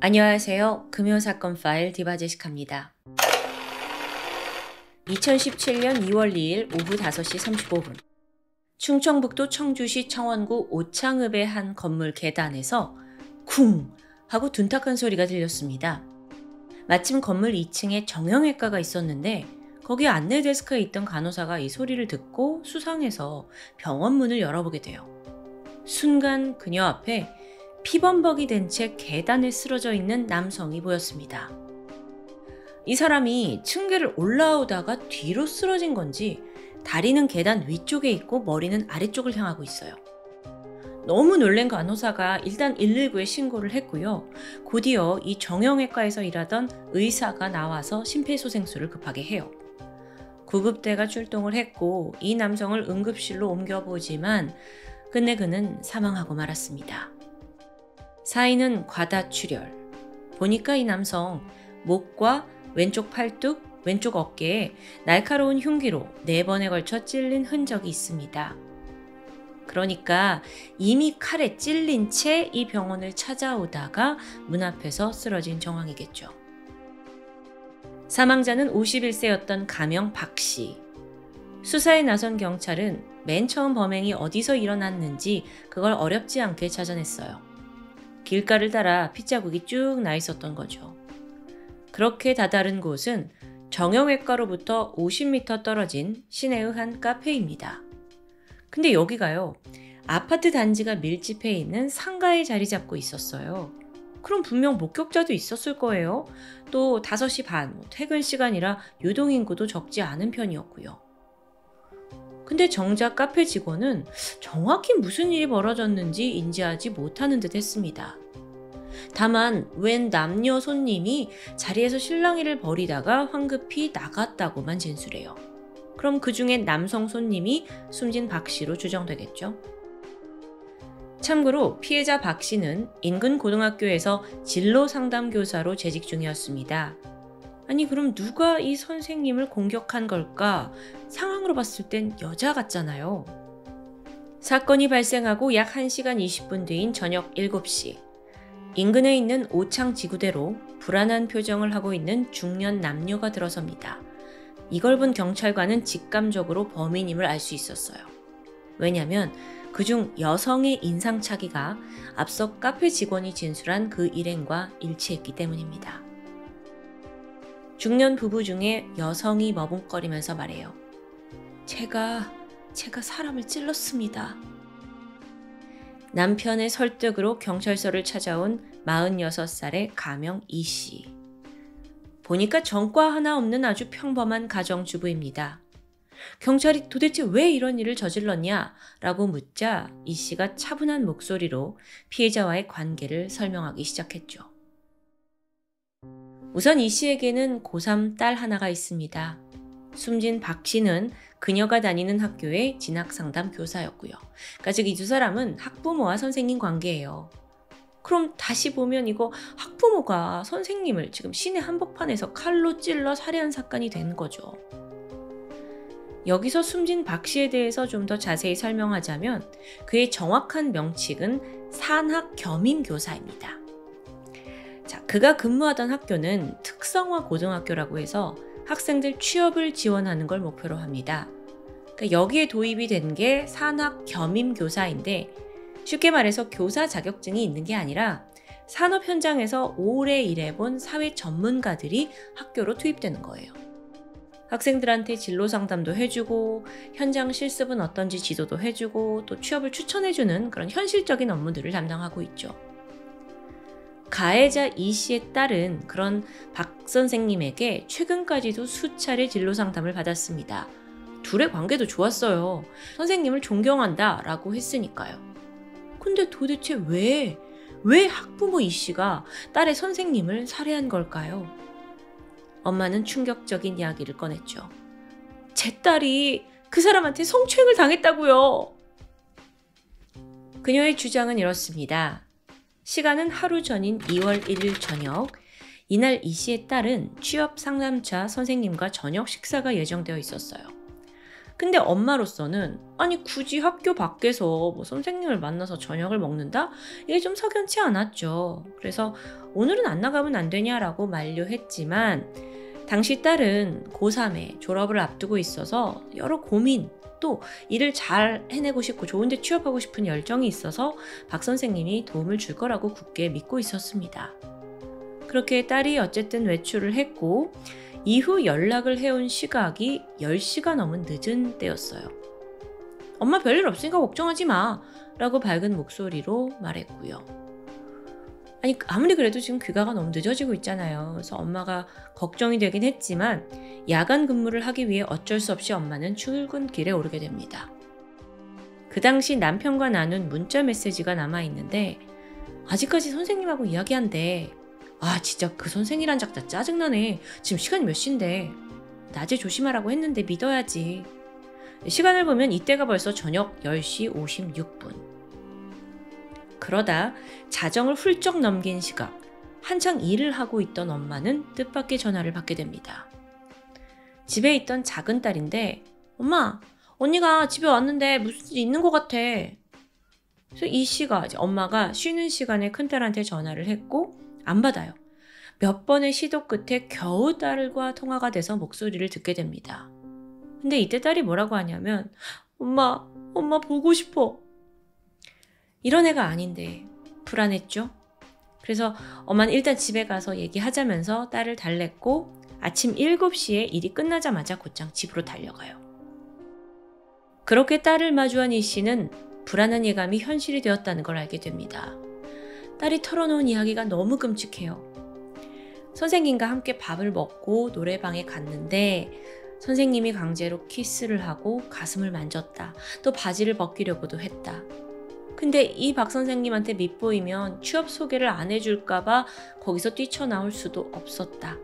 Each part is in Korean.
안녕하세요. 금요사건 파일 디바제시카입니다. 2017년 2월 2일 오후 5시 35분 충청북도 청주시 청원구 오창읍의 한 건물 계단에서 쿵 하고 둔탁한 소리가 들렸습니다. 마침 건물 2층에 정형외과가 있었는데 거기 안내 데스크에 있던 간호사가 이 소리를 듣고 수상해서 병원 문을 열어보게 돼요. 순간 그녀 앞에 피범벅이 된 채 계단에 쓰러져 있는 남성이 보였습니다. 이 사람이 층계를 올라오다가 뒤로 쓰러진 건지 다리는 계단 위쪽에 있고 머리는 아래쪽을 향하고 있어요. 너무 놀란 간호사가 일단 119에 신고를 했고요. 곧이어 이 정형외과에서 일하던 의사가 나와서 심폐소생술을 급하게 해요. 구급대가 출동을 했고 이 남성을 응급실로 옮겨보지만 끝내 그는 사망하고 말았습니다. 사인은 과다출혈. 보니까 이 남성 목과 왼쪽 팔뚝, 왼쪽 어깨에 날카로운 흉기로 4번에 걸쳐 찔린 흔적이 있습니다. 그러니까 이미 칼에 찔린 채 이 병원을 찾아오다가 문 앞에서 쓰러진 정황이겠죠. 사망자는 51세였던 가명 박씨. 수사에 나선 경찰은 맨 처음 범행이 어디서 일어났는지 그걸 어렵지 않게 찾아냈어요. 길가를 따라 핏자국이 쭉 나 있었던 거죠. 그렇게 다다른 곳은 정형외과로부터 50m 떨어진 시내의 한 카페입니다. 근데 여기가요, 아파트 단지가 밀집해 있는 상가에 자리 잡고 있었어요. 그럼 분명 목격자도 있었을 거예요. 또 5시 반, 퇴근 시간이라 유동인구도 적지 않은 편이었고요. 근데 정작 카페 직원은 정확히 무슨 일이 벌어졌는지 인지하지 못하는 듯 했습니다. 다만 웬 남녀 손님이 자리에서 실랑이를 벌이다가 황급히 나갔다고만 진술해요. 그럼 그 중엔 남성 손님이 숨진 박 씨로 추정되겠죠. 참고로 피해자 박 씨는 인근 고등학교에서 진로 상담 교사로 재직 중이었습니다. 아니 그럼 누가 이 선생님을 공격한 걸까? 상황으로 봤을 땐 여자 같잖아요. 사건이 발생하고 약 1시간 20분 뒤인 저녁 7시. 인근에 있는 오창지구대로 불안한 표정을 하고 있는 중년 남녀가 들어섭니다. 이걸 본 경찰관은 직감적으로 범인임을 알 수 있었어요. 왜냐면 그중 여성의 인상착의가 앞서 카페 직원이 진술한 그 일행과 일치했기 때문입니다. 중년 부부 중에 여성이 머뭇거리면서 말해요. 제가 사람을 찔렀습니다. 남편의 설득으로 경찰서를 찾아온 46살의 가명 이씨. 보니까 전과 하나 없는 아주 평범한 가정주부입니다. 경찰이 도대체 왜 이런 일을 저질렀냐라고 묻자 이씨가 차분한 목소리로 피해자와의 관계를 설명하기 시작했죠. 우선 이씨에게는 고3 딸 하나가 있습니다. 숨진 박 씨는 그녀가 다니는 학교의 진학상담 교사였고요. 그러니까 즉 이 두 사람은 학부모와 선생님 관계예요. 그럼 다시 보면 이거 학부모가 선생님을 지금 시내 한복판에서 칼로 찔러 살해한 사건이 된 거죠. 여기서 숨진 박 씨에 대해서 좀 더 자세히 설명하자면 그의 정확한 명칭은 산학겸임교사입니다. 자, 그가 근무하던 학교는 특성화 고등학교라고 해서 학생들 취업을 지원하는 걸 목표로 합니다. 그러니까 여기에 도입이 된 게 산학겸임교사인데 쉽게 말해서 교사 자격증이 있는 게 아니라 산업 현장에서 오래 일해본 사회 전문가들이 학교로 투입되는 거예요. 학생들한테 진로 상담도 해주고 현장 실습은 어떤지 지도도 해주고 또 취업을 추천해주는 그런 현실적인 업무들을 담당하고 있죠. 가해자 이 씨의 딸은 그런 박 선생님에게 최근까지도 수차례 진로 상담을 받았습니다. 둘의 관계도 좋았어요. 선생님을 존경한다 라고 했으니까요. 근데 도대체 왜 학부모 이 씨가 딸의 선생님을 살해한 걸까요? 엄마는 충격적인 이야기를 꺼냈죠. 제 딸이 그 사람한테 성추행을 당했다고요. 그녀의 주장은 이렇습니다. 시간은 하루 전인 2월 1일 저녁, 이날 이 씨의 딸은 취업 상담차 선생님과 저녁 식사가 예정되어 있었어요. 근데 엄마로서는 아니 굳이 학교 밖에서 뭐 선생님을 만나서 저녁을 먹는다? 이게 좀 석연치 않았죠. 그래서 오늘은 안 나가면 안 되냐라고 만류했지만 당시 딸은 고3에 졸업을 앞두고 있어서 여러 고민 또 일을 잘 해내고 싶고 좋은 데 취업하고 싶은 열정이 있어서 박 선생님이 도움을 줄 거라고 굳게 믿고 있었습니다. 그렇게 딸이 어쨌든 외출을 했고 이후 연락을 해온 시각이 10시가 넘은 늦은 때였어요. 엄마 별일 없으니까 걱정하지 마 라고 밝은 목소리로 말했고요. 아니 아무리 그래도 지금 귀가가 너무 늦어지고 있잖아요. 그래서 엄마가 걱정이 되긴 했지만 야간 근무를 하기 위해 어쩔 수 없이 엄마는 출근길에 오르게 됩니다. 그 당시 남편과 나눈 문자 메시지가 남아있는데 아직까지 선생님하고 이야기한대. 아 진짜 그 선생이란 작자 짜증나네. 지금 시간이 몇 시인데. 낮에 조심하라고 했는데 믿어야지. 시간을 보면 이때가 벌써 저녁 10시 56분. 그러다 자정을 훌쩍 넘긴 시각, 한창 일을 하고 있던 엄마는 뜻밖의 전화를 받게 됩니다. 집에 있던 작은 딸인데 엄마, 언니가 집에 왔는데 무슨 일 있는 것 같아. 그래서 이 씨가 엄마가 쉬는 시간에 큰딸한테 전화를 했고 안 받아요. 몇 번의 시도 끝에 겨우 딸과 통화가 돼서 목소리를 듣게 됩니다. 근데 이때 딸이 뭐라고 하냐면 엄마 보고 싶어. 이런 애가 아닌데 불안했죠. 그래서 엄마는 일단 집에 가서 얘기하자면서 딸을 달랬고 아침 7시에 일이 끝나자마자 곧장 집으로 달려가요. 그렇게 딸을 마주한 이 씨는 불안한 예감이 현실이 되었다는 걸 알게 됩니다. 딸이 털어놓은 이야기가 너무 끔찍해요. 선생님과 함께 밥을 먹고 노래방에 갔는데 선생님이 강제로 키스를 하고 가슴을 만졌다. 또 바지를 벗기려고도 했다. 근데 이 박 선생님한테 밉보이면 취업 소개를 안 해줄까봐 거기서 뛰쳐나올 수도 없었다.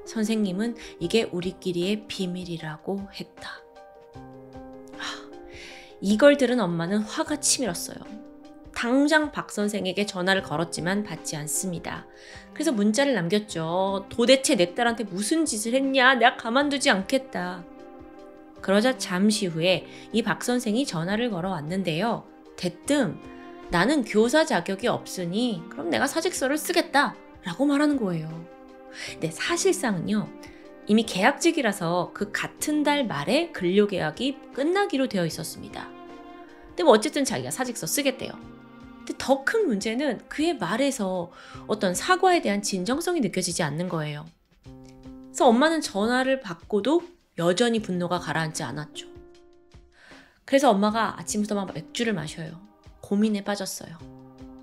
선생님은 이게 우리끼리의 비밀이라고 했다. 이걸 들은 엄마는 화가 치밀었어요. 당장 박 선생에게 전화를 걸었지만 받지 않습니다. 그래서 문자를 남겼죠. 도대체 내 딸한테 무슨 짓을 했냐? 내가 가만두지 않겠다. 그러자 잠시 후에 이 박 선생이 전화를 걸어왔는데요. 대뜸 나는 교사 자격이 없으니 그럼 내가 사직서를 쓰겠다 라고 말하는 거예요. 근데 사실상은요. 이미 계약직이라서 그 같은 달 말에 근로계약이 끝나기로 되어 있었습니다. 근데 뭐 어쨌든 자기가 사직서 쓰겠대요. 근데 더 큰 문제는 그의 말에서 어떤 사과에 대한 진정성이 느껴지지 않는 거예요. 그래서 엄마는 전화를 받고도 여전히 분노가 가라앉지 않았죠. 그래서 엄마가 아침부터 막 맥주를 마셔요. 고민에 빠졌어요.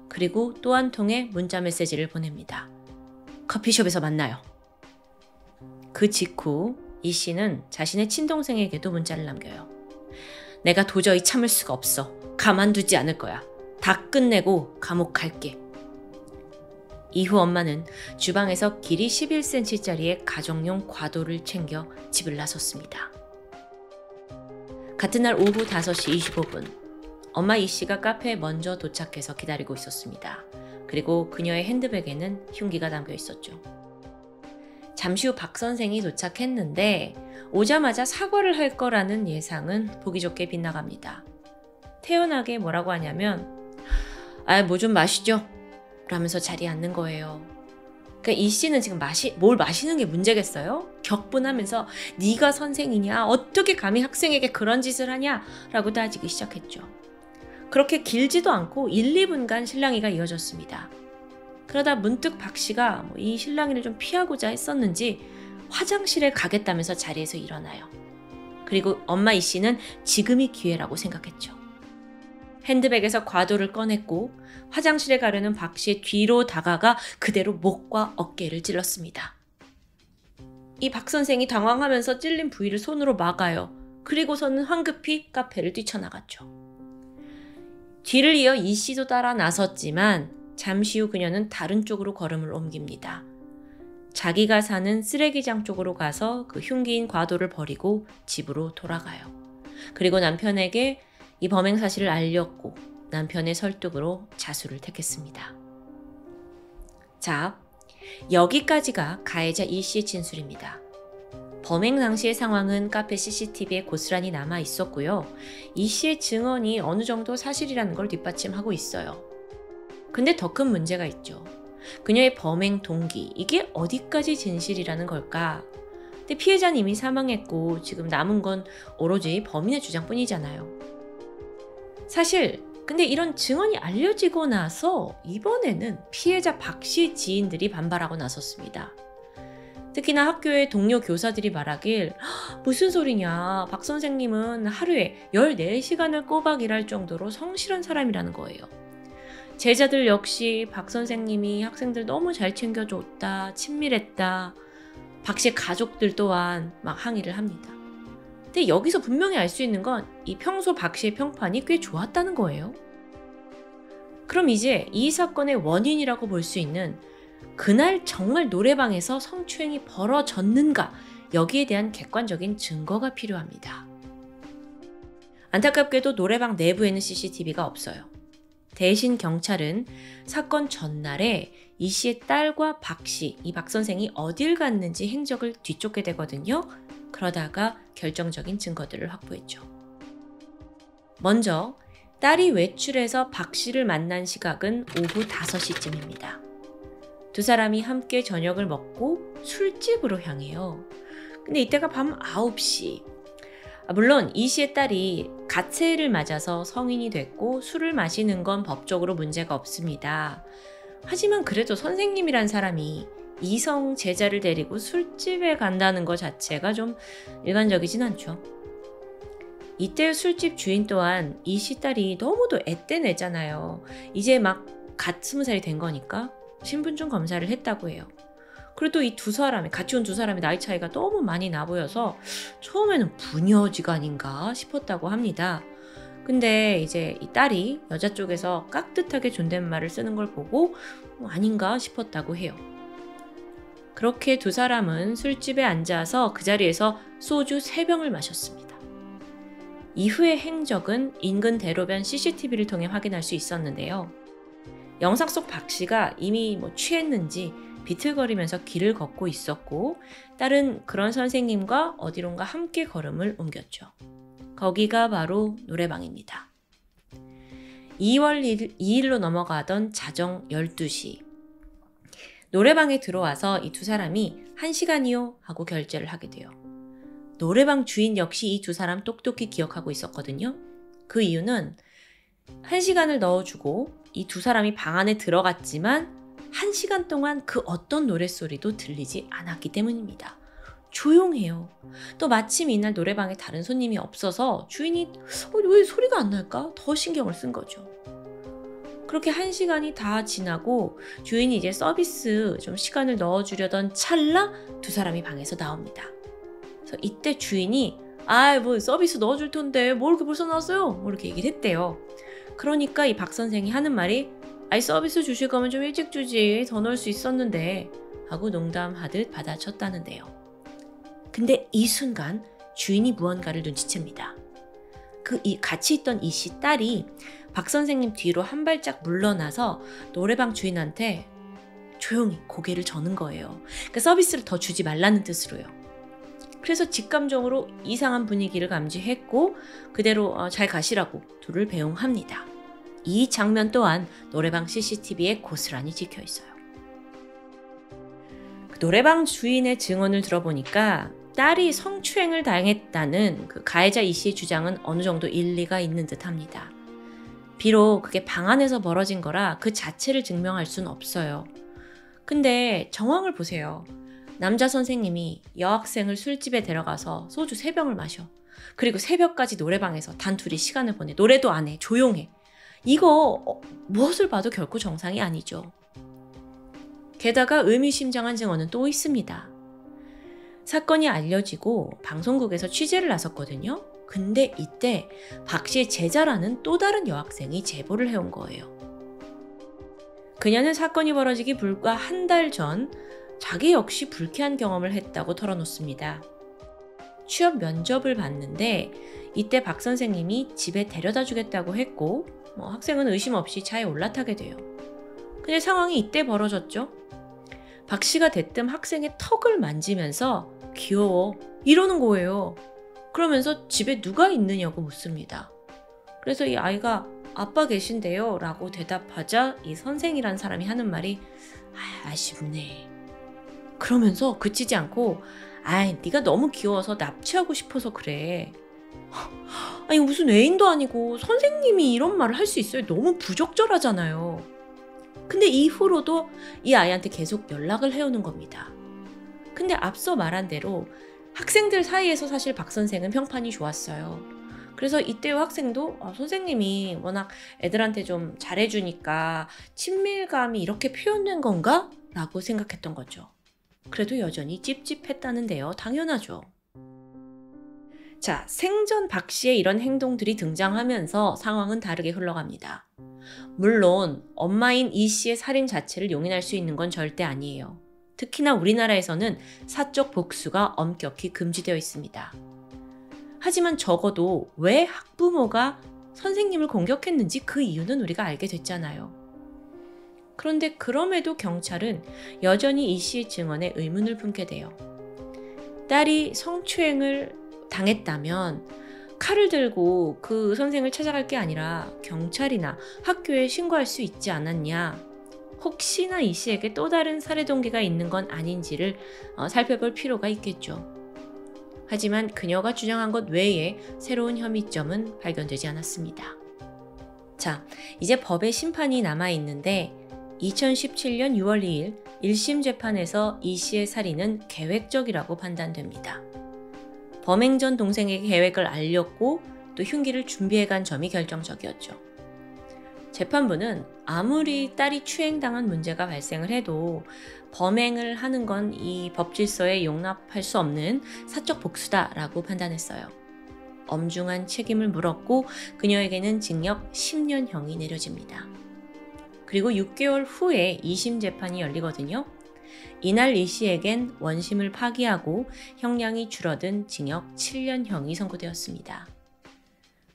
그리고 또 한 통의 문자 메시지를 보냅니다. 커피숍에서 만나요. 그 직후 이 씨는 자신의 친동생에게도 문자를 남겨요. 내가 도저히 참을 수가 없어. 가만두지 않을 거야. 다 끝내고 감옥 갈게. 이후 엄마는 주방에서 길이 11cm짜리의 가정용 과도를 챙겨 집을 나섰습니다. 같은 날 오후 5시 25분, 엄마 이 씨가 카페에 먼저 도착해서 기다리고 있었습니다. 그리고 그녀의 핸드백에는 흉기가 담겨 있었죠. 잠시 후 박 선생이 도착했는데 오자마자 사과를 할 거라는 예상은 보기 좋게 빗나갑니다. 태연하게 뭐라고 하냐면 뭐 좀 마시죠? 라면서 자리에 앉는 거예요. 그러니까 이 씨는 지금 뭘 마시는 게 문제겠어요? 격분하면서 네가 선생이냐? 어떻게 감히 학생에게 그런 짓을 하냐? 라고 따지기 시작했죠. 그렇게 길지도 않고 1, 2분간 실랑이가 이어졌습니다. 그러다 문득 박 씨가 이 실랑이를 좀 피하고자 했었는지 화장실에 가겠다면서 자리에서 일어나요. 그리고 엄마 이 씨는 지금이 기회라고 생각했죠. 핸드백에서 과도를 꺼냈고 화장실에 가려는 박 씨의 뒤로 다가가 그대로 목과 어깨를 찔렀습니다. 이 박 선생이 당황하면서 찔린 부위를 손으로 막아요. 그리고서는 황급히 카페를 뛰쳐나갔죠. 뒤를 이어 이 씨도 따라 나섰지만 잠시 후 그녀는 다른 쪽으로 걸음을 옮깁니다. 자기가 사는 쓰레기장 쪽으로 가서 그 흉기인 과도를 버리고 집으로 돌아가요. 그리고 남편에게 이 범행 사실을 알렸고 남편의 설득으로 자수를 택했습니다. 자, 여기까지가 가해자 이 씨의 진술입니다. 범행 당시의 상황은 카페 CCTV에 고스란히 남아 있었고요. 이 씨의 증언이 어느 정도 사실이라는 걸 뒷받침하고 있어요. 근데 더 큰 문제가 있죠. 그녀의 범행 동기, 이게 어디까지 진실이라는 걸까? 근데 피해자는 이미 사망했고 지금 남은 건 오로지 범인의 주장뿐이잖아요. 사실 근데 이런 증언이 알려지고 나서 이번에는 피해자 박 씨 지인들이 반발하고 나섰습니다. 특히나 학교의 동료 교사들이 말하길 무슨 소리냐, 박 선생님은 하루에 14시간을 꼬박 일할 정도로 성실한 사람이라는 거예요. 제자들 역시 박 선생님이 학생들 너무 잘 챙겨줬다, 친밀했다. 박 씨의 가족들 또한 막 항의를 합니다. 근데 여기서 분명히 알 수 있는 건 이 평소 박 씨의 평판이 꽤 좋았다는 거예요. 그럼 이제 이 사건의 원인이라고 볼 수 있는 그날 정말 노래방에서 성추행이 벌어졌는가, 여기에 대한 객관적인 증거가 필요합니다. 안타깝게도 노래방 내부에는 CCTV가 없어요. 대신 경찰은 사건 전날에 이 씨의 딸과 박 씨, 이 박 선생이 어딜 갔는지 행적을 뒤쫓게 되거든요. 그러다가 결정적인 증거들을 확보했죠. 먼저 딸이 외출해서 박 씨를 만난 시각은 오후 5시쯤입니다. 두 사람이 함께 저녁을 먹고 술집으로 향해요. 근데 이때가 밤 9시. 물론 이 씨의 딸이 갓 새해를 맞아서 성인이 됐고 술을 마시는 건 법적으로 문제가 없습니다. 하지만 그래도 선생님이란 사람이 이성 제자를 데리고 술집에 간다는 것 자체가 좀 일반적이진 않죠. 이때 술집 주인 또한 이 씨 딸이 너무도 앳된 애잖아요. 이제 막 갓 20살이 된 거니까 신분증 검사를 했다고 해요. 그래도 이 두 사람이, 같이 온 두 사람의 나이 차이가 너무 많이 나 보여서 처음에는 부녀지간인가 싶었다고 합니다. 근데 이제 이 딸이 여자 쪽에서 깍듯하게 존댓말을 쓰는 걸 보고 아닌가 싶었다고 해요. 그렇게 두 사람은 술집에 앉아서 그 자리에서 소주 3병을 마셨습니다. 이후의 행적은 인근 대로변 CCTV를 통해 확인할 수 있었는데요. 영상 속 박 씨가 이미 취했는지 비틀거리면서 길을 걷고 있었고, 딸은 그런 선생님과 어디론가 함께 걸음을 옮겼죠. 거기가 바로 노래방입니다. 2월 2일로 넘어가던 자정 12시. 노래방에 들어와서 이 두 사람이 1시간이요 하고 결제를 하게 돼요. 노래방 주인 역시 이 두 사람 똑똑히 기억하고 있었거든요. 그 이유는 1시간을 넣어주고 이 두 사람이 방 안에 들어갔지만 1시간 동안 그 어떤 노랫소리도 들리지 않았기 때문입니다. 조용해요. 또 마침 이날 노래방에 다른 손님이 없어서 주인이 왜 소리가 안 날까? 더 신경을 쓴 거죠. 그렇게 1시간이 다 지나고 주인이 이제 서비스 좀 시간을 넣어주려던 찰나 두 사람이 방에서 나옵니다. 그래서 이때 주인이 뭐 서비스 넣어줄 텐데 뭘 이렇게 벌써 나왔어요? 이렇게 얘기를 했대요. 그러니까 이 박 선생이 하는 말이 서비스 주실 거면 좀 일찍 주지, 더 넣을 수 있었는데 하고 농담하듯 받아쳤다는데요. 근데 이 순간 주인이 무언가를 눈치챕니다. 같이 있던 이 씨 딸이 박 선생님 뒤로 한 발짝 물러나서 노래방 주인한테 조용히 고개를 저는 거예요. 그러니까 서비스를 더 주지 말라는 뜻으로요. 그래서 직감적으로 이상한 분위기를 감지했고 그대로 잘 가시라고 둘을 배웅합니다. 이 장면 또한 노래방 CCTV에 고스란히 찍혀 있어요. 그 노래방 주인의 증언을 들어보니까 딸이 성추행을 당했다는 그 가해자 이 씨의 주장은 어느 정도 일리가 있는 듯합니다. 비록 그게 방 안에서 벌어진 거라 그 자체를 증명할 수는 없어요. 근데 정황을 보세요. 남자 선생님이 여학생을 술집에 데려가서 소주 3병을 마셔. 그리고 새벽까지 노래방에서 단둘이 시간을 보내. 노래도 안 해. 조용해. 이거 무엇을 봐도 결코 정상이 아니죠. 게다가 의미심장한 증언은 또 있습니다. 사건이 알려지고 방송국에서 취재를 나섰거든요. 근데 이때 박 씨의 제자라는 또 다른 여학생이 제보를 해온 거예요. 그녀는 사건이 벌어지기 불과 한 달 전 자기 역시 불쾌한 경험을 했다고 털어놓습니다. 취업 면접을 봤는데 이때 박 선생님이 집에 데려다 주겠다고 했고 학생은 의심 없이 차에 올라타게 돼요. 근데 상황이 이때 벌어졌죠. 박 씨가 대뜸 학생의 턱을 만지면서 귀여워 이러는 거예요. 그러면서 집에 누가 있느냐고 묻습니다. 그래서 이 아이가 아빠 계신데요 라고 대답하자 이 선생이란 사람이 하는 말이 아쉽네. 그러면서 그치지 않고 네가 너무 귀여워서 납치하고 싶어서 그래. 아니 무슨 애인도 아니고 선생님이 이런 말을 할 수 있어요? 너무 부적절하잖아요. 근데 이후로도 이 아이한테 계속 연락을 해오는 겁니다. 근데 앞서 말한 대로 학생들 사이에서 사실 박 선생은 평판이 좋았어요. 그래서 이때의 학생도 선생님이 워낙 애들한테 좀 잘해주니까 친밀감이 이렇게 표현된 건가? 라고 생각했던 거죠. 그래도 여전히 찝찝했다는데요. 당연하죠. 자, 생전 박 씨의 이런 행동들이 등장하면서 상황은 다르게 흘러갑니다. 물론 엄마인 이 씨의 살인 자체를 용인할 수 있는 건 절대 아니에요. 특히나 우리나라에서는 사적 복수가 엄격히 금지되어 있습니다. 하지만 적어도 왜 학부모가 선생님을 공격했는지 그 이유는 우리가 알게 됐잖아요. 그런데 그럼에도 경찰은 여전히 이 씨의 증언에 의문을 품게 돼요. 딸이 성추행을 당했다면 칼을 들고 그 선생을 찾아갈 게 아니라 경찰이나 학교에 신고할 수 있지 않았냐. 혹시나 이 씨에게 또 다른 살해 동기가 있는 건 아닌지를 살펴볼 필요가 있겠죠. 하지만 그녀가 주장한 것 외에 새로운 혐의점은 발견되지 않았습니다. 자, 이제 법의 심판이 남아있는데 2017년 6월 2일 1심 재판에서 이 씨의 살인은 계획적이라고 판단됩니다. 범행 전 동생에게 계획을 알렸고 또 흉기를 준비해간 점이 결정적이었죠. 재판부는 아무리 딸이 추행당한 문제가 발생을 해도 범행을 하는 건 이 법질서에 용납할 수 없는 사적 복수다라고 판단했어요. 엄중한 책임을 물었고 그녀에게는 징역 10년형이 내려집니다. 그리고 6개월 후에 2심 재판이 열리거든요. 이날 이 씨에겐 원심을 파기하고 형량이 줄어든 징역 7년형이 선고되었습니다.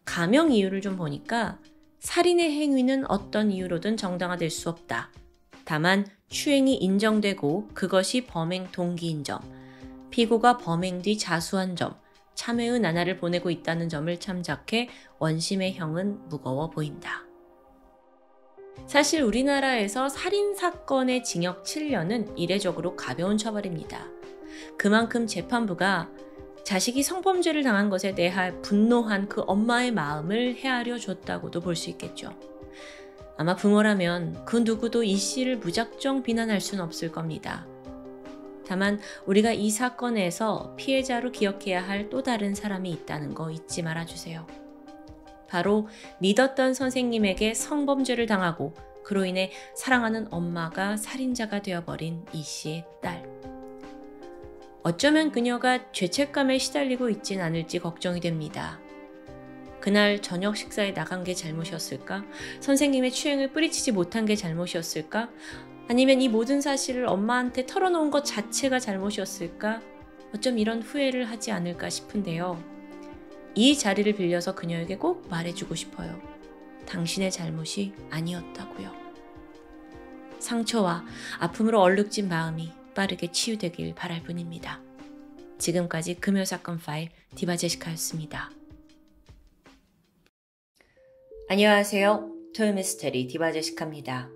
감형 이유를 좀 보니까 살인의 행위는 어떤 이유로든 정당화될 수 없다. 다만 추행이 인정되고 그것이 범행 동기인 점, 피고가 범행 뒤 자수한 점, 참회의 나날을 보내고 있다는 점을 참작해 원심의 형은 무거워 보인다. 사실 우리나라에서 살인사건의 징역 7년은 이례적으로 가벼운 처벌입니다. 그만큼 재판부가 자식이 성범죄를 당한 것에 대해 분노한 그 엄마의 마음을 헤아려 줬다고도 볼 수 있겠죠. 아마 부모라면 그 누구도 이 씨를 무작정 비난할 수는 없을 겁니다. 다만 우리가 이 사건에서 피해자로 기억해야 할 또 다른 사람이 있다는 거 잊지 말아주세요. 바로 믿었던 선생님에게 성범죄를 당하고 그로 인해 사랑하는 엄마가 살인자가 되어버린 이 씨의 딸. 어쩌면 그녀가 죄책감에 시달리고 있진 않을지 걱정이 됩니다. 그날 저녁 식사에 나간 게 잘못이었을까? 선생님의 추행을 뿌리치지 못한 게 잘못이었을까? 아니면 이 모든 사실을 엄마한테 털어놓은 것 자체가 잘못이었을까? 어쩜 이런 후회를 하지 않을까 싶은데요. 이 자리를 빌려서 그녀에게 꼭 말해주고 싶어요. 당신의 잘못이 아니었다고요. 상처와 아픔으로 얼룩진 마음이 빠르게 치유되길 바랄 뿐입니다. 지금까지 금요사건 파일 디바제시카였습니다. 안녕하세요. 토요미스테리 디바제시카입니다.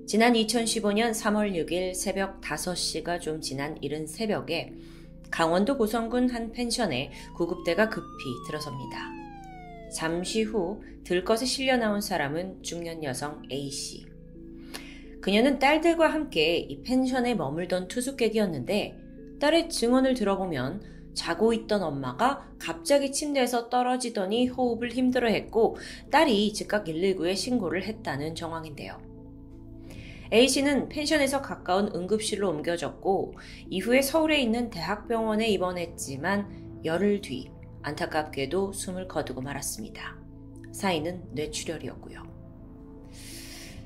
지난 2015년 3월 6일 새벽 5시가 좀 지난 이른 새벽에 강원도 고성군 한 펜션에 구급대가 급히 들어섭니다. 잠시 후 들것에 실려 나온 사람은 중년 여성 A씨. 그녀는 딸들과 함께 이 펜션에 머물던 투숙객이었는데 딸의 증언을 들어보면 자고 있던 엄마가 갑자기 침대에서 떨어지더니 호흡을 힘들어했고 딸이 즉각 119에 신고를 했다는 정황인데요. A씨는 펜션에서 가까운 응급실로 옮겨졌고 이후에 서울에 있는 대학병원에 입원했지만 열흘 뒤 안타깝게도 숨을 거두고 말았습니다. 사인은 뇌출혈이었고요.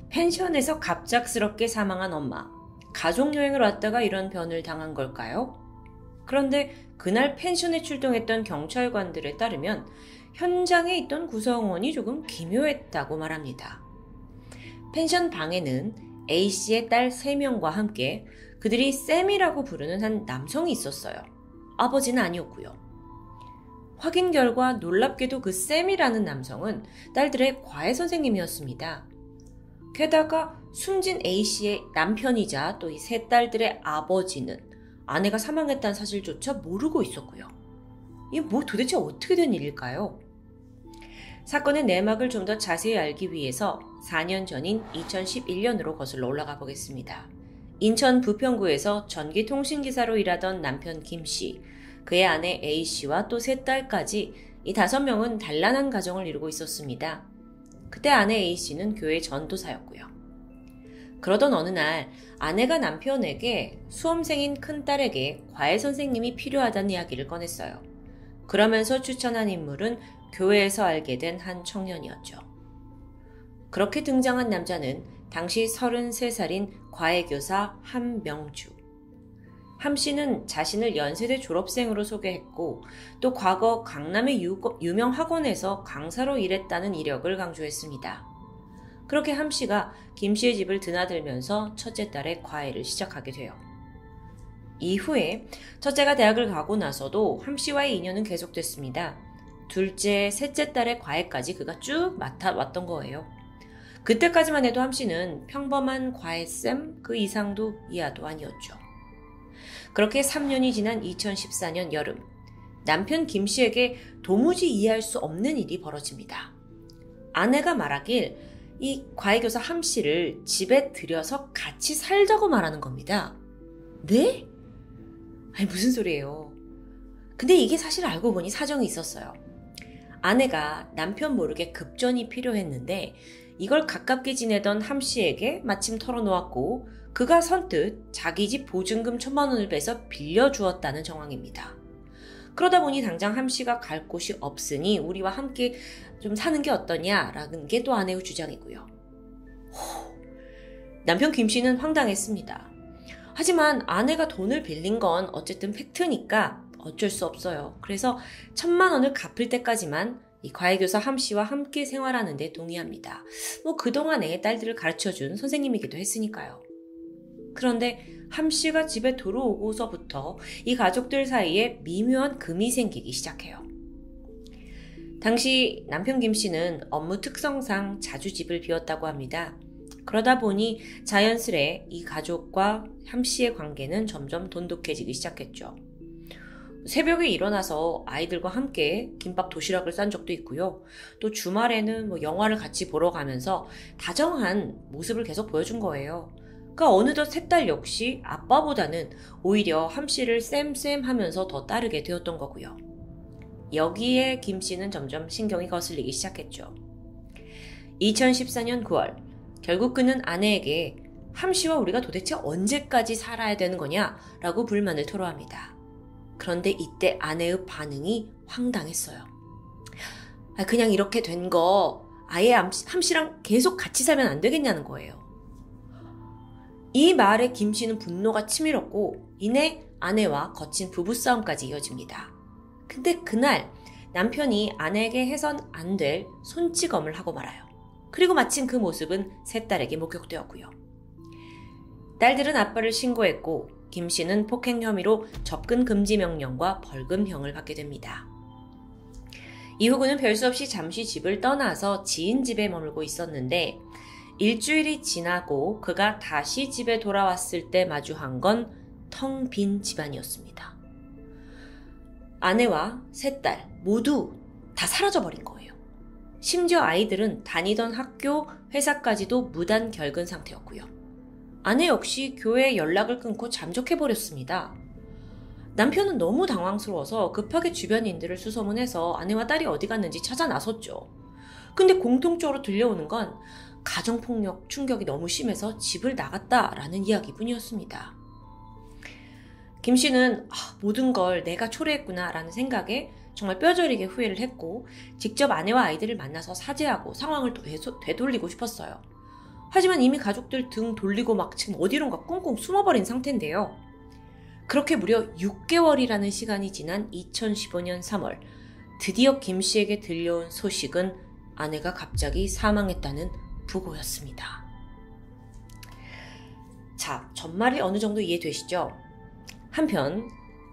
펜션에서 갑작스럽게 사망한 엄마. 가족여행을 왔다가 이런 변을 당한 걸까요? 그런데 그날 펜션에 출동했던 경찰관들에 따르면 현장에 있던 구성원이 조금 기묘했다고 말합니다. 펜션 방에는 A씨의 딸 3명과 함께 그들이 쌤이라고 부르는 한 남성이 있었어요. 아버지는 아니었고요. 확인 결과 놀랍게도 그 쌤이라는 남성은 딸들의 과외 선생님이었습니다. 게다가 숨진 A씨의 남편이자 또 이 3딸들의 아버지는 아내가 사망했다는 사실조차 모르고 있었고요. 이게 도대체 어떻게 된 일일까요? 사건의 내막을 좀 더 자세히 알기 위해서 4년 전인 2011년으로 거슬러 올라가 보겠습니다. 인천 부평구에서 전기통신기사로 일하던 남편 김씨, 그의 아내 A씨와 또 3딸까지 이 5명은 단란한 가정을 이루고 있었습니다. 그때 아내 A씨는 교회 전도사였고요. 그러던 어느 날 아내가 남편에게 수험생인 큰딸에게 과외 선생님이 필요하다는 이야기를 꺼냈어요. 그러면서 추천한 인물은 교회에서 알게 된 한 청년이었죠. 그렇게 등장한 남자는 당시 33살인 과외교사 함명주. 함 씨는 자신을 연세대 졸업생으로 소개했고 또 과거 강남의 유명 학원에서 강사로 일했다는 이력을 강조했습니다. 그렇게 함 씨가 김 씨의 집을 드나들면서 첫째 딸의 과외를 시작하게 돼요. 이후에 첫째가 대학을 가고 나서도 함 씨와의 인연은 계속됐습니다. 둘째, 셋째 딸의 과외까지 그가 쭉 맡아왔던 거예요. 그때까지만 해도 함 씨는 평범한 과외쌤 그 이상도 이하도 아니었죠. 그렇게 3년이 지난 2014년 여름, 남편 김 씨에게 도무지 이해할 수 없는 일이 벌어집니다. 아내가 말하길 이 과외교사 함 씨를 집에 들여서 같이 살자고 말하는 겁니다. 네? 아니 무슨 소리예요. 근데 이게 사실 알고 보니 사정이 있었어요. 아내가 남편 모르게 급전이 필요했는데 이걸 가깝게 지내던 함 씨에게 마침 털어놓았고 그가 선뜻 자기 집 보증금 1,000만 원을 빼서 빌려주었다는 정황입니다. 그러다 보니 당장 함 씨가 갈 곳이 없으니 우리와 함께 좀 사는 게 어떠냐라는 게 또 아내의 주장이고요. 남편 김 씨는 황당했습니다. 하지만 아내가 돈을 빌린 건 어쨌든 팩트니까 어쩔 수 없어요. 그래서 1,000만 원을 갚을 때까지만 이 과외교사 함 씨와 함께 생활하는 데 동의합니다. 그동안 애 딸들을 가르쳐준 선생님이기도 했으니까요. 그런데 함 씨가 집에 들어오고서부터 이 가족들 사이에 미묘한 금이 생기기 시작해요. 당시 남편 김 씨는 업무 특성상 자주 집을 비웠다고 합니다. 그러다 보니 자연스레 이 가족과 함 씨의 관계는 점점 돈독해지기 시작했죠. 새벽에 일어나서 아이들과 함께 김밥 도시락을 싼 적도 있고요. 또 주말에는 영화를 같이 보러 가면서 다정한 모습을 계속 보여준 거예요. 그러니까 어느덧 3딸 역시 아빠보다는 오히려 함 씨를 쌤 하면서 더 따르게 되었던 거고요. 여기에 김 씨는 점점 신경이 거슬리기 시작했죠. 2014년 9월 결국 그는 아내에게 함 씨와 우리가 도대체 언제까지 살아야 되는 거냐라고 불만을 토로합니다. 그런데 이때 아내의 반응이 황당했어요. 그냥 이렇게 된 거 아예 함 씨랑 계속 같이 살면 안 되겠냐는 거예요. 이 말에 김 씨는 분노가 치밀었고 이내 아내와 거친 부부싸움까지 이어집니다. 근데 그날 남편이 아내에게 해선 안 될 손찌검을 하고 말아요. 그리고 마침 그 모습은 3딸에게 목격되었고요. 딸들은 아빠를 신고했고 김 씨는 폭행 혐의로 접근 금지 명령과 벌금형을 받게 됩니다. 이후 그는 별 수 없이 잠시 집을 떠나서 지인 집에 머물고 있었는데 일주일이 지나고 그가 다시 집에 돌아왔을 때 마주한 건 텅 빈 집안이었습니다. 아내와 3딸 모두 다 사라져버린 거예요. 심지어 아이들은 다니던 학교, 회사까지도 무단 결근 상태였고요. 아내 역시 교회에 연락을 끊고 잠적해버렸습니다. 남편은 너무 당황스러워서 급하게 주변인들을 수소문해서 아내와 딸이 어디 갔는지 찾아 나섰죠. 근데 공통적으로 들려오는 건 가정폭력 충격이 너무 심해서 집을 나갔다라는 이야기뿐이었습니다. 김 씨는 모든 걸 내가 초래했구나 라는 생각에 정말 뼈저리게 후회를 했고 직접 아내와 아이들을 만나서 사죄하고 상황을 되돌리고 싶었어요. 하지만 이미 가족들 등 돌리고 막 지금 어디론가 꽁꽁 숨어버린 상태인데요. 그렇게 무려 6개월이라는 시간이 지난 2015년 3월 드디어 김 씨에게 들려온 소식은 아내가 갑자기 사망했다는 부고였습니다. 자, 전말이 어느 정도 이해되시죠? 한편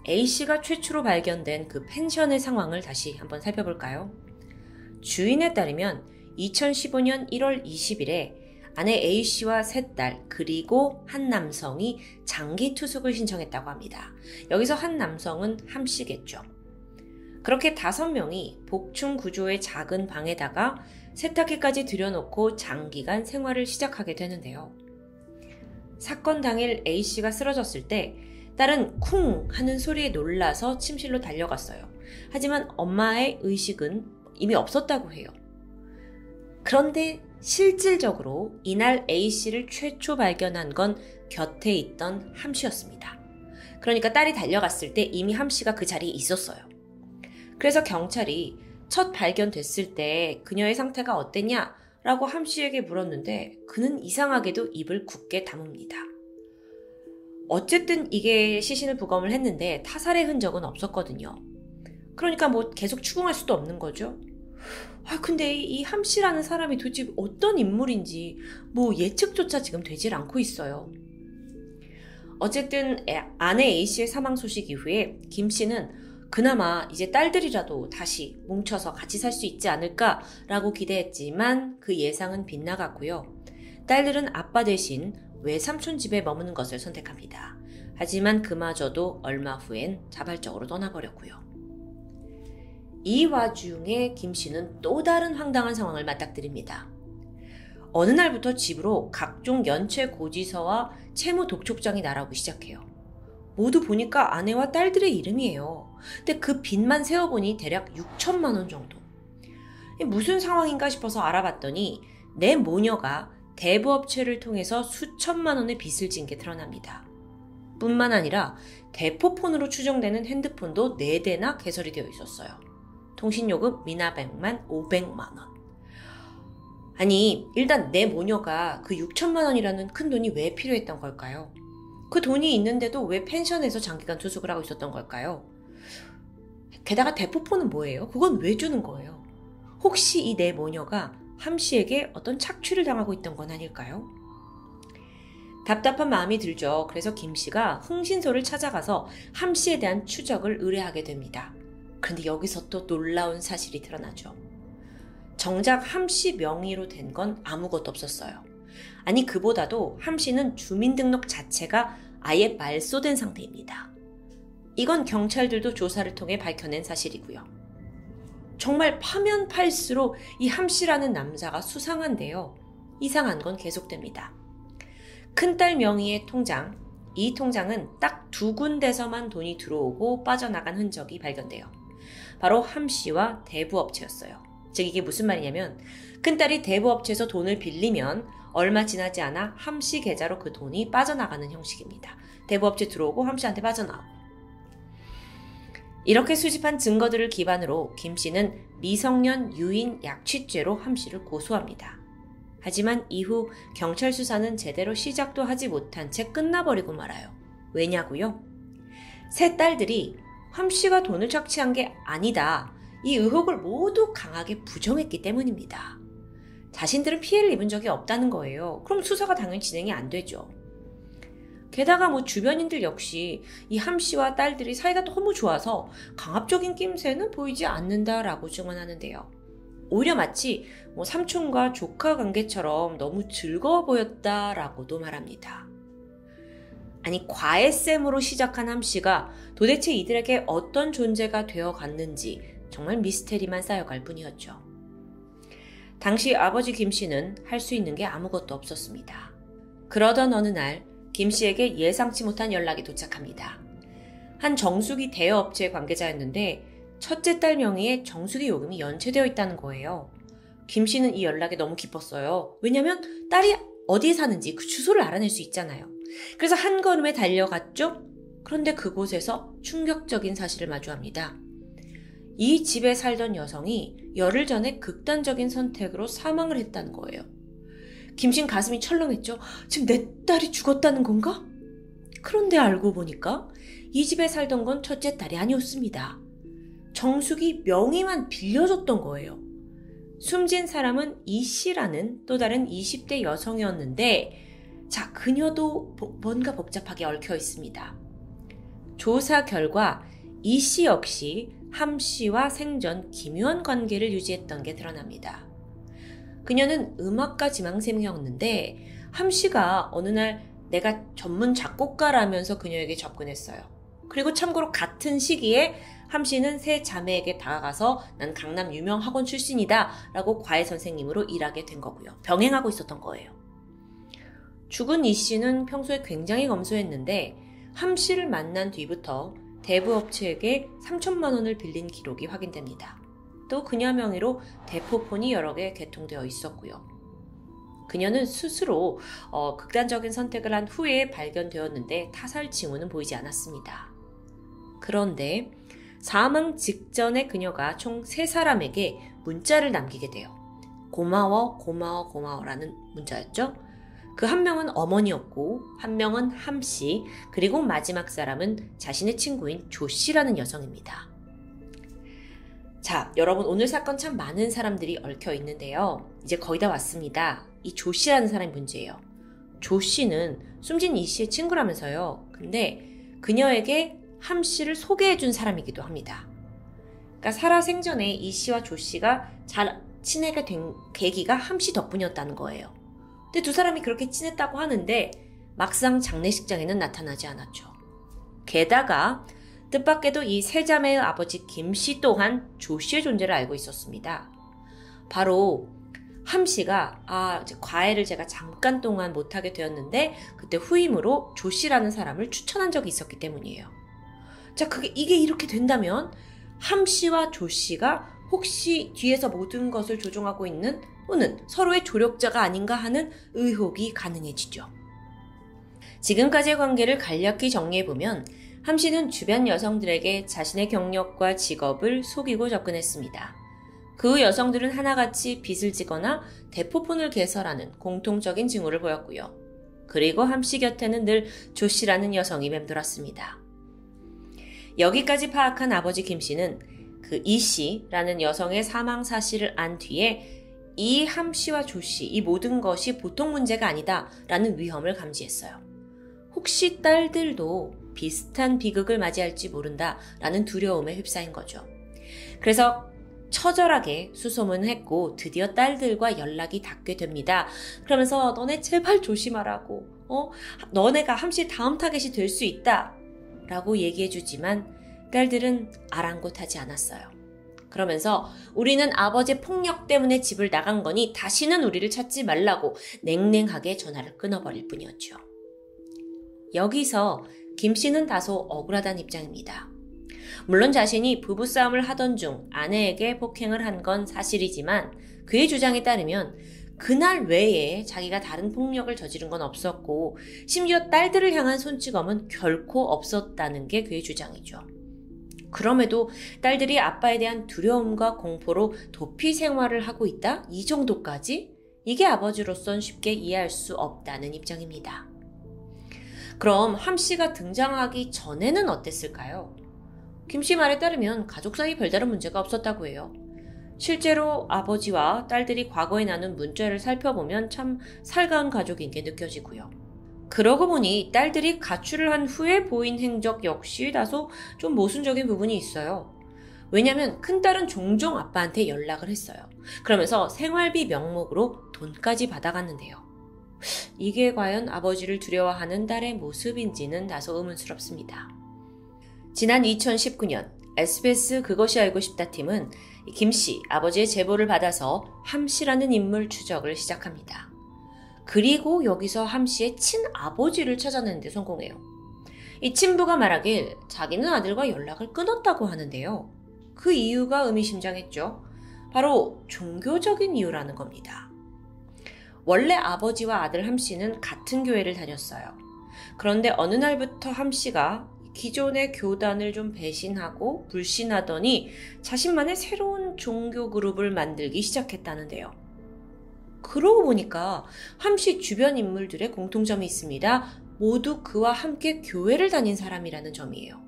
A씨가 최초로 발견된 그 펜션의 상황을 다시 한번 살펴볼까요? 주인에 따르면 2015년 1월 20일에 아내 A씨와 세 딸 그리고 한 남성이 장기 투숙을 신청했다고 합니다. 여기서 한 남성은 함씨겠죠. 그렇게 5명이 복층 구조의 작은 방에다가 세탁기까지 들여놓고 장기간 생활을 시작하게 되는데요. 사건 당일 A씨가 쓰러졌을 때 딸은 쿵 하는 소리에 놀라서 침실로 달려갔어요. 하지만 엄마의 의식은 이미 없었다고 해요. 그런데 실질적으로 이날 A씨를 최초 발견한 건 곁에 있던 함씨였습니다. 그러니까 딸이 달려갔을 때 이미 함씨가 그 자리에 있었어요. 그래서 경찰이 첫 발견됐을 때 그녀의 상태가 어땠냐? 라고 함씨에게 물었는데 그는 이상하게도 입을 굳게 다뭅니다. 어쨌든 이게 시신을 부검을 했는데 타살의 흔적은 없었거든요. 그러니까 뭐 계속 추궁할 수도 없는 거죠. 근데 이 함씨라는 사람이 도대체 어떤 인물인지 뭐 예측조차 지금 되질 않고 있어요. 어쨌든 아내 A씨의 사망 소식 이후에 김씨는 그나마 이제 딸들이라도 다시 뭉쳐서 같이 살 수 있지 않을까라고 기대했지만 그 예상은 빗나갔고요. 딸들은 아빠 대신 외삼촌 집에 머무는 것을 선택합니다. 하지만 그마저도 얼마 후엔 자발적으로 떠나버렸고요. 이 와중에 김씨는 또 다른 황당한 상황을 맞닥뜨립니다. 어느 날부터 집으로 각종 연체 고지서와 채무 독촉장이 날아오기 시작해요. 모두 보니까 아내와 딸들의 이름이에요. 근데 그 빚만 세어보니 대략 6천만 원 정도. 무슨 상황인가 싶어서 알아봤더니 내 모녀가 대부업체를 통해서 수천만 원의 빚을 진 게 드러납니다. 뿐만 아니라 대포폰으로 추정되는 핸드폰도 4대나 개설이 되어 있었어요. 통신요금 미납액만 500만 원. 아니, 일단 내 모녀가 그 6천만 원이라는 큰 돈이 왜 필요했던 걸까요? 그 돈이 있는데도 왜 펜션에서 장기간 투숙을 하고 있었던 걸까요? 게다가 대포폰은 뭐예요? 그건 왜 주는 거예요? 혹시 이 내 모녀가 함씨에게 어떤 착취를 당하고 있던 건 아닐까요? 답답한 마음이 들죠. 그래서 김씨가 흥신소를 찾아가서 함씨에 대한 추적을 의뢰하게 됩니다. 그런데 여기서 또 놀라운 사실이 드러나죠. 정작 함씨 명의로 된 건 아무것도 없었어요. 아니, 그보다도 함씨는 주민등록 자체가 아예 말소된 상태입니다. 이건 경찰들도 조사를 통해 밝혀낸 사실이고요. 정말 파면 팔수록 이 함씨라는 남자가 수상한데요. 이상한 건 계속됩니다. 큰딸 명의의 통장, 이 통장은 딱 2군데서만 돈이 들어오고 빠져나간 흔적이 발견돼요. 바로 함씨와 대부업체였어요. 즉 이게 무슨 말이냐면 큰딸이 대부업체에서 돈을 빌리면 얼마 지나지 않아 함씨 계좌로 그 돈이 빠져나가는 형식입니다. 대부업체 들어오고 함씨한테 빠져나오고. 이렇게 수집한 증거들을 기반으로 김씨는 미성년 유인 약취죄로 함씨를 고소합니다. 하지만 이후 경찰 수사는 제대로 시작도 하지 못한 채 끝나버리고 말아요. 왜냐고요? 세 딸들이 함씨가 돈을 착취한 게 아니다. 이 의혹을 모두 강하게 부정했기 때문입니다. 자신들은 피해를 입은 적이 없다는 거예요. 그럼 수사가 당연히 진행이 안 되죠. 게다가 주변인들 역시 이 함씨와 딸들이 사이가 너무 좋아서 강압적인 낌새는 보이지 않는다라고 증언하는데요. 오히려 마치 삼촌과 조카 관계처럼 너무 즐거워 보였다라고도 말합니다. 아니, 과외쌤으로 시작한 함씨가 도대체 이들에게 어떤 존재가 되어갔는지 정말 미스테리만 쌓여갈 뿐이었죠. 당시 아버지 김씨는 할 수 있는 게 아무것도 없었습니다. 그러던 어느 날 김씨에게 예상치 못한 연락이 도착합니다. 한 정수기 대여업체 관계자였는데 첫째 딸 명의의 정수기 요금이 연체되어 있다는 거예요. 김씨는 이 연락에 너무 기뻤어요. 왜냐면 딸이 어디에 사는지 그 주소를 알아낼 수 있잖아요. 그래서 한 걸음에 달려갔죠. 그런데 그곳에서 충격적인 사실을 마주합니다. 이 집에 살던 여성이 열흘 전에 극단적인 선택으로 사망을 했다는 거예요. 김씨는 가슴이 철렁했죠. 지금 내 딸이 죽었다는 건가? 그런데 알고 보니까 이 집에 살던 건 첫째 딸이 아니었습니다. 정숙이 명의만 빌려줬던 거예요. 숨진 사람은 이 씨라는 또 다른 20대 여성이었는데 자, 그녀도 뭔가 복잡하게 얽혀 있습니다. 조사 결과 이 씨 역시 함 씨와 생전 기묘한 관계를 유지했던 게 드러납니다. 그녀는 음악가 지망생이었는데 함 씨가 어느 날 내가 전문 작곡가라면서 그녀에게 접근했어요. 그리고 참고로 같은 시기에 함 씨는 세 자매에게 다가가서 난 강남 유명 학원 출신이다 라고 과외 선생님으로 일하게 된 거고요. 병행하고 있었던 거예요. 죽은 이 씨는 평소에 굉장히 검소했는데 함 씨를 만난 뒤부터 대부업체에게 3천만 원을 빌린 기록이 확인됩니다. 또 그녀 명의로 대포폰이 여러 개 개통되어 있었고요. 그녀는 스스로 극단적인 선택을 한 후에 발견되었는데 타살 징후는 보이지 않았습니다. 그런데 사망 직전에 그녀가 총 3사람에게 문자를 남기게 돼요. 고마워, 고마워, 고마워라는 문자였죠. 그 한 명은 어머니였고 한 명은 함 씨, 그리고 마지막 사람은 자신의 친구인 조 씨라는 여성입니다. 자, 여러분 오늘 사건 참 많은 사람들이 얽혀 있는데요. 이제 거의 다 왔습니다. 이 조 씨라는 사람이 문제예요. 조 씨는 숨진 이 씨의 친구라면서요. 근데 그녀에게 함 씨를 소개해준 사람이기도 합니다. 그러니까 살아생전에 이 씨와 조 씨가 잘 친하게 된 계기가 함 씨 덕분이었다는 거예요. 근데 두 사람이 그렇게 친했다고 하는데 막상 장례식장에는 나타나지 않았죠. 게다가 뜻밖에도 이 세 자매의 아버지 김 씨 또한 조 씨의 존재를 알고 있었습니다. 바로 함 씨가 과외를 제가 잠깐 동안 못하게 되었는데 그때 후임으로 조 씨라는 사람을 추천한 적이 있었기 때문이에요. 자, 이게 이렇게 된다면 함 씨와 조 씨가 혹시 뒤에서 모든 것을 조종하고 있는 또는 서로의 조력자가 아닌가 하는 의혹이 가능해지죠. 지금까지의 관계를 간략히 정리해보면 함 씨는 주변 여성들에게 자신의 경력과 직업을 속이고 접근했습니다. 그 여성들은 하나같이 빚을 지거나 대포폰을 개설하는 공통적인 징후를 보였고요. 그리고 함 씨 곁에는 늘 조 씨라는 여성이 맴돌았습니다. 여기까지 파악한 아버지 김 씨는 그 이 씨라는 여성의 사망 사실을 안 뒤에 이 함 씨와 조 씨, 이 모든 것이 보통 문제가 아니다라는 위험을 감지했어요. 혹시 딸들도 비슷한 비극을 맞이할지 모른다라는 두려움에 휩싸인 거죠. 그래서 처절하게 수소문을 했고 드디어 딸들과 연락이 닿게 됩니다. 그러면서 너네 제발 조심하라고, 너네가 함 씨 다음 타겟이 될 수 있다 라고 얘기해주지만 딸들은 아랑곳하지 않았어요. 그러면서 우리는 아버지의 폭력 때문에 집을 나간 거니 다시는 우리를 찾지 말라고 냉랭하게 전화를 끊어버릴 뿐이었죠. 여기서 김 씨는 다소 억울하다는 입장입니다. 물론 자신이 부부싸움을 하던 중 아내에게 폭행을 한 건 사실이지만 그의 주장에 따르면 그날 외에 자기가 다른 폭력을 저지른 건 없었고 심지어 딸들을 향한 손찌검은 결코 없었다는 게 그의 주장이죠. 그럼에도 딸들이 아빠에 대한 두려움과 공포로 도피 생활을 하고 있다? 이 정도까지? 이게 아버지로선 쉽게 이해할 수 없다는 입장입니다. 그럼 함 씨가 등장하기 전에는 어땠을까요? 김 씨 말에 따르면 가족 사이 별다른 문제가 없었다고 해요. 실제로 아버지와 딸들이 과거에 나눈 문자를 살펴보면 참 살가운 가족인 게 느껴지고요. 그러고 보니 딸들이 가출을 한 후에 보인 행적 역시 다소 좀 모순적인 부분이 있어요. 왜냐면 큰딸은 종종 아빠한테 연락을 했어요. 그러면서 생활비 명목으로 돈까지 받아갔는데요. 이게 과연 아버지를 두려워하는 딸의 모습인지는 다소 의문스럽습니다. 지난 2019년 SBS 그것이 알고 싶다 팀은 김 씨 아버지의 제보를 받아서 함 씨라는 인물 추적을 시작합니다. 그리고 여기서 함 씨의 친아버지를 찾아내는 데 성공해요. 이 친부가 말하길 자기는 아들과 연락을 끊었다고 하는데요. 그 이유가 의미심장했죠. 바로 종교적인 이유라는 겁니다. 원래 아버지와 아들 함 씨는 같은 교회를 다녔어요. 그런데 어느 날부터 함 씨가 기존의 교단을 좀 배신하고 불신하더니 자신만의 새로운 종교 그룹을 만들기 시작했다는데요. 그러고 보니까 함 씨 주변 인물들의 공통점이 있습니다. 모두 그와 함께 교회를 다닌 사람이라는 점이에요.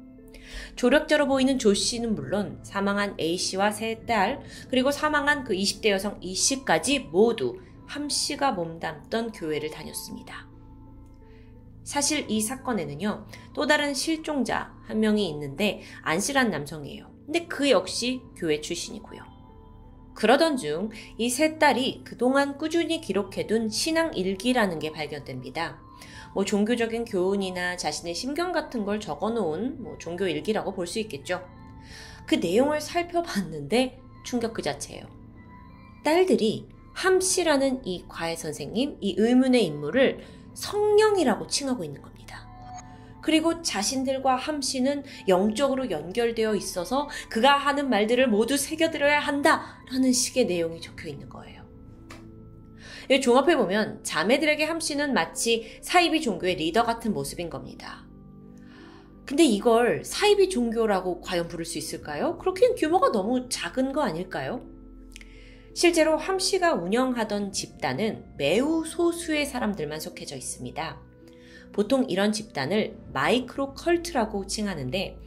조력자로 보이는 조 씨는 물론 사망한 A 씨와 세 딸, 그리고 사망한 그 20대 여성 이 씨까지 모두 함 씨가 몸담던 교회를 다녔습니다. 사실 이 사건에는요, 또 다른 실종자 한 명이 있는데 안씨란 남성이에요. 근데 그 역시 교회 출신이고요. 그러던 중 이 세 딸이 그동안 꾸준히 기록해둔 신앙 일기라는 게 발견됩니다. 종교적인 교훈이나 자신의 심경 같은 걸 적어놓은 종교 일기라고 볼 수 있겠죠. 그 내용을 살펴봤는데 충격 그 자체예요. 딸들이 함씨라는 이 과외 선생님, 이 의문의 인물을 성령이라고 칭하고 있는 겁니다. 그리고 자신들과 함씨는 영적으로 연결되어 있어서 그가 하는 말들을 모두 새겨들어야 한다라는 식의 내용이 적혀 있는 거예요. 종합해보면 자매들에게 함씨는 마치 사이비 종교의 리더 같은 모습인 겁니다. 근데 이걸 사이비 종교라고 과연 부를 수 있을까요? 그렇기엔 규모가 너무 작은 거 아닐까요? 실제로 함씨가 운영하던 집단은 매우 소수의 사람들만 속해져 있습니다. 보통 이런 집단을 마이크로 컬트라고 칭하는데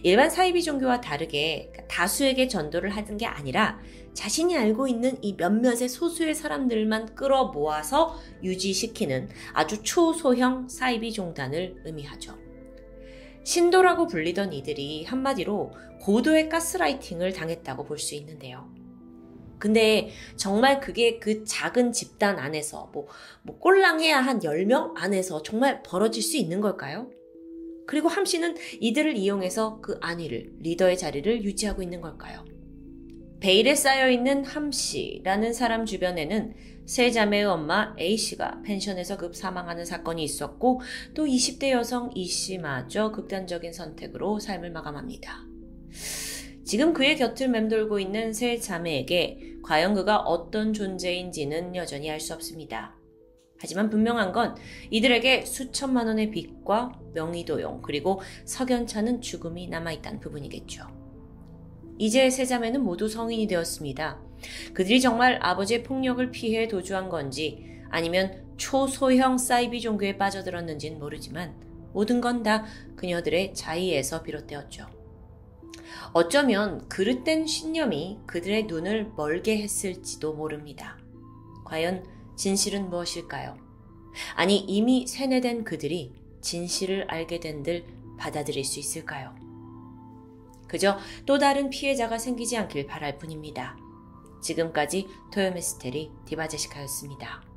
일반 사이비 종교와 다르게 다수에게 전도를 하는 게 아니라 자신이 알고 있는 이 몇몇의 소수의 사람들만 끌어모아서 유지시키는 아주 초소형 사이비 종단을 의미하죠. 신도라고 불리던 이들이 한마디로 고도의 가스라이팅을 당했다고 볼 수 있는데요. 근데 정말 그게 그 작은 집단 안에서 꼴랑해야 한 10명 안에서 정말 벌어질 수 있는 걸까요? 그리고 함씨는 이들을 이용해서 그 안위를, 리더의 자리를 유지하고 있는 걸까요? 베일에 쌓여있는 함씨라는 사람 주변에는 세 자매의 엄마 A씨가 펜션에서 급 사망하는 사건이 있었고 또 20대 여성 E씨마저 극단적인 선택으로 삶을 마감합니다. 지금 그의 곁을 맴돌고 있는 세 자매에게 과연 그가 어떤 존재인지는 여전히 알 수 없습니다. 하지만 분명한 건 이들에게 수천만 원의 빚과 명의도용 그리고 석연찮은 죽음이 남아있다는 부분이겠죠. 이제 세 자매는 모두 성인이 되었습니다. 그들이 정말 아버지의 폭력을 피해 도주한 건지 아니면 초소형 사이비 종교에 빠져들었는지는 모르지만 모든 건 다 그녀들의 자의에서 비롯되었죠. 어쩌면 그릇된 신념이 그들의 눈을 멀게 했을지도 모릅니다. 과연 진실은 무엇일까요? 아니 이미 세뇌된 그들이 진실을 알게 된들 받아들일 수 있을까요? 그저 또 다른 피해자가 생기지 않길 바랄 뿐입니다. 지금까지 토요미스테리 디바제시카였습니다.